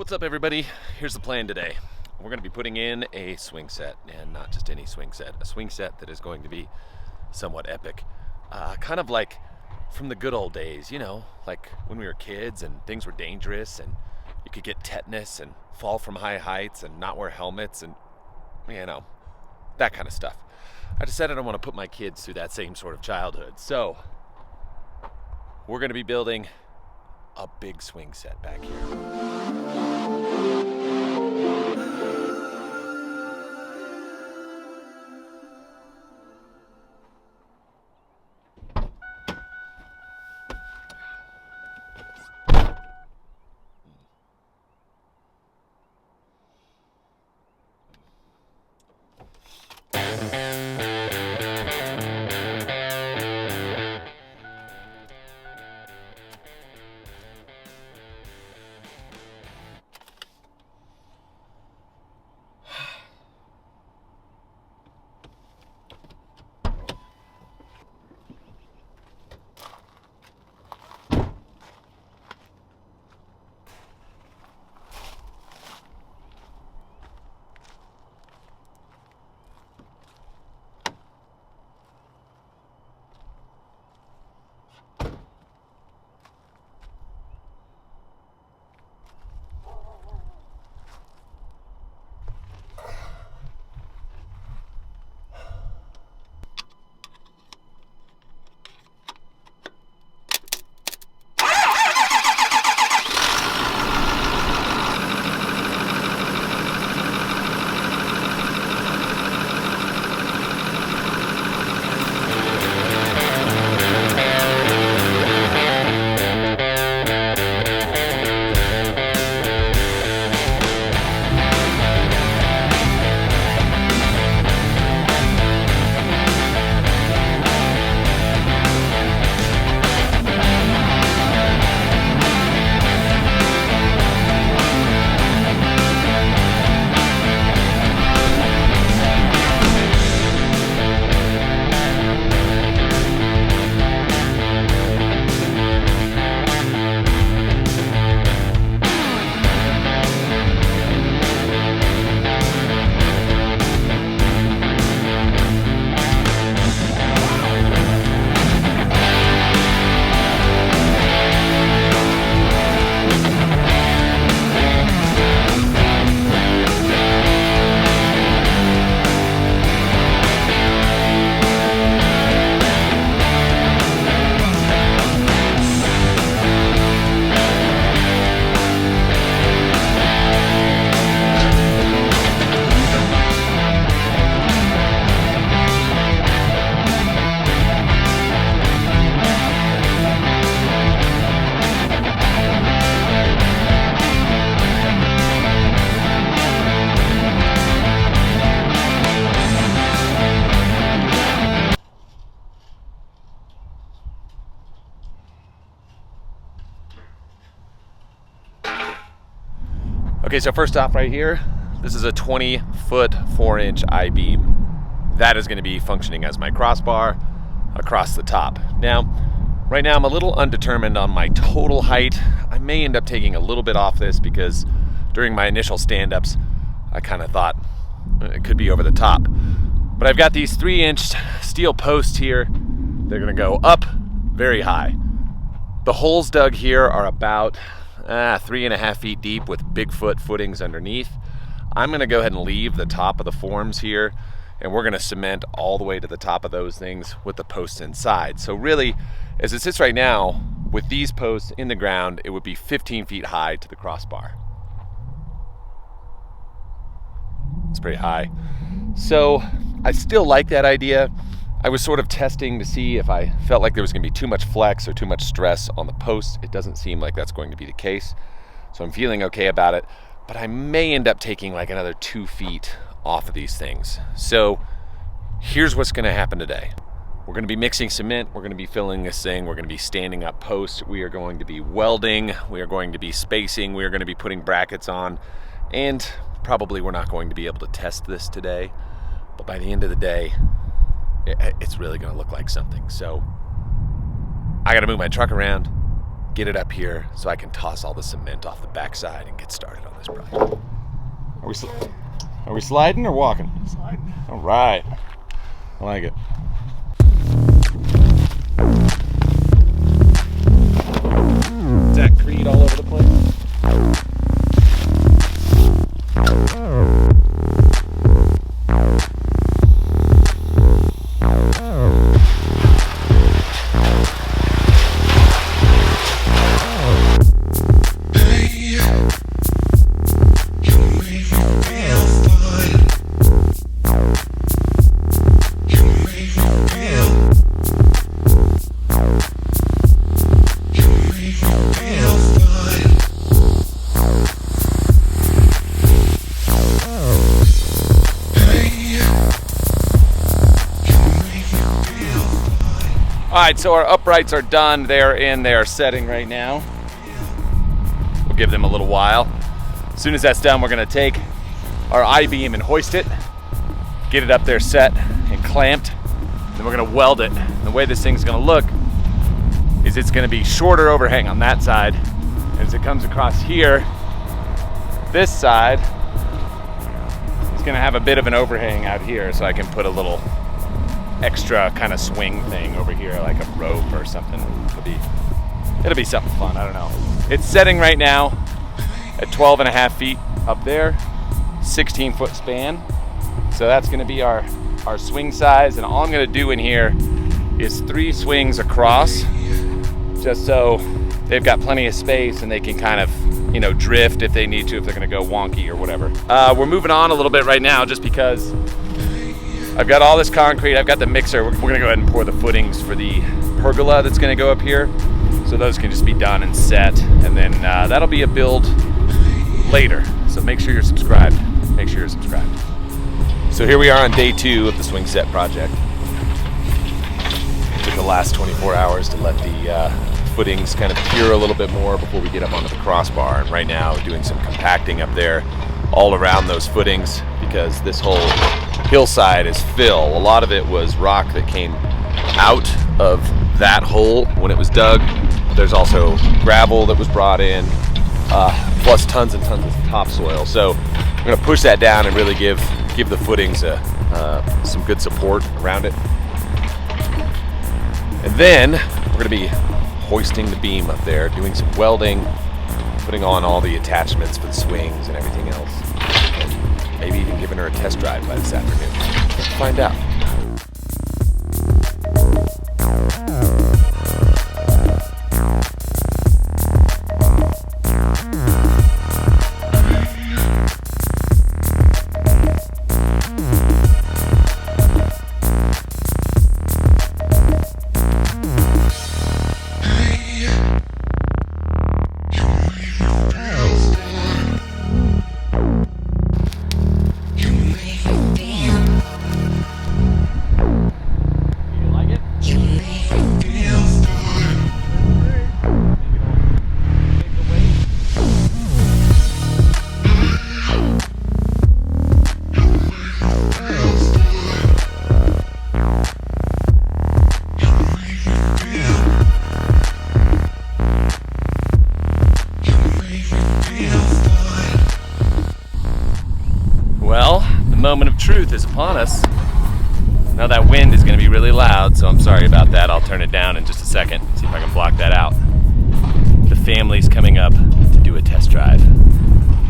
What's up, everybody? Here's the plan today. We're going to be putting in a swing set, and not just any swing set, a swing set that is going to be somewhat epic. Kind of like from the good old days, you know, like when we were kids and things were dangerous and you could get tetanus and fall from high heights and not wear helmets and, you know, that kind of stuff. I decided I want to put my kids through that same sort of childhood. So we're going to be building a big swing set back here. Okay, so first off right here, this is a 20-foot, 4-inch I-beam. That is going to be functioning as my crossbar across the top. Now, right now I'm a little undetermined on my total height. I may end up taking a little bit off this because during my initial stand-ups, I kind of thought it could be over the top. But I've got these 3-inch steel posts here. They're going to go up very high. The holes dug here are about 3.5 feet deep with Bigfoot footings underneath. I'm going to go ahead and leave the top of the forms here, and we're going to cement all the way to the top of those things with the posts inside. So really, as it sits right now, with these posts in the ground, it would be 15 feet high to the crossbar. It's pretty high. So I still like that idea. I was sort of testing to see if I felt like there was going to be too much flex or too much stress on the post. It doesn't seem like that's going to be the case. So I'm feeling okay about it, but I may end up taking like another 2 feet off of these things. So here's what's going to happen today. We're going to be mixing cement. We're going to be filling this thing. We're going to be standing up posts. We are going to be welding. We are going to be spacing. We are going to be putting brackets on. And probably we're not going to be able to test this today, but by the end of the day, it's really going to look like something. So I got to move my truck around. get it up here so I can toss all the cement off the backside and get started on this project. Are we sliding or walking? Sliding. All right. I like it. Sakrete all over the place. All right, so our uprights are done. They are setting right now. We'll give them a little while. As soon as that's done, we're gonna take our I-beam and hoist it, get it up there set and clamped. Then we're gonna weld it. And the way this thing's gonna look is it's gonna be shorter overhang on that side. And as it comes across here, this side, it's gonna have a bit of an overhang out here, so I can put a little extra kind of swing thing over here, like a rope or something. It'll be something fun. I don't know. It's setting right now at 12.5 feet up there, 16-foot span. So that's going to be our swing size, and all I'm going to do in here is 3 swings across, just so they've got plenty of space and they can kind of, you know, drift if they need to, if they're going to go wonky or whatever. We're moving on a little bit right now just because I've got all this concrete, I've got the mixer. We're gonna go ahead and pour the footings for the pergola that's gonna go up here. So those can just be done and set, and then that'll be a build later. So make sure you're subscribed. Make sure you're subscribed. So here we are on day 2 of the swing set project. It took the last 24 hours to let the footings kind of cure a little bit more before we get up onto the crossbar. And right now, doing some compacting up there all around those footings, because this whole hillside is fill. A lot of it was rock that came out of that hole when it was dug. There's also gravel that was brought in, plus tons and tons of topsoil. So I'm gonna push that down and really give the footings some good support around it. And then we're gonna be hoisting the beam up there, doing some welding, putting on all the attachments for the swings and everything else. And maybe even giving her a test drive by this afternoon. Let's find out. Moment of truth is upon us. Now that wind is going to be really loud, so I'm sorry about that. I'll turn it down in just a second, see if I can block that out. The family's coming up to do a test drive.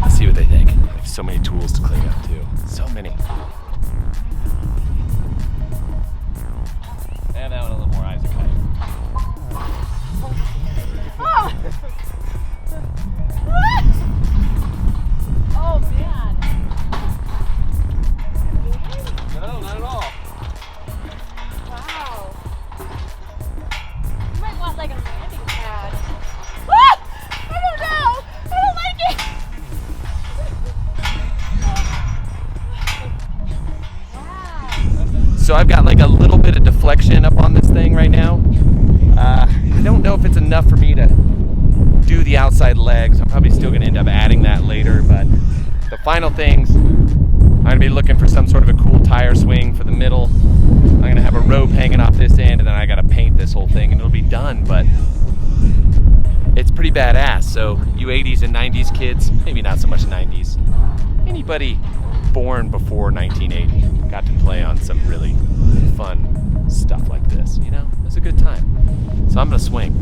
Let's see what they think. There's so many tools to clean up too. So many. And that one a little more Isaac height. Oh man. No, not at all. Wow. You might want like a landing pad. Ah! I don't know. I don't like it. Wow. So I've got like a little bit of deflection up on this thing right now. I don't know if it's enough for me to do the outside legs. I'm probably still gonna end up adding that later, but the final things, I'm gonna be looking for some sort of a cool tire swing for the middle. I'm gonna have a rope hanging off this end, and then I gotta paint this whole thing and it'll be done, but it's pretty badass. So you 80s and 90s kids, maybe not so much 90s, anybody born before 1980 got to play on some really fun stuff like this, you know? It was a good time. So I'm gonna swing.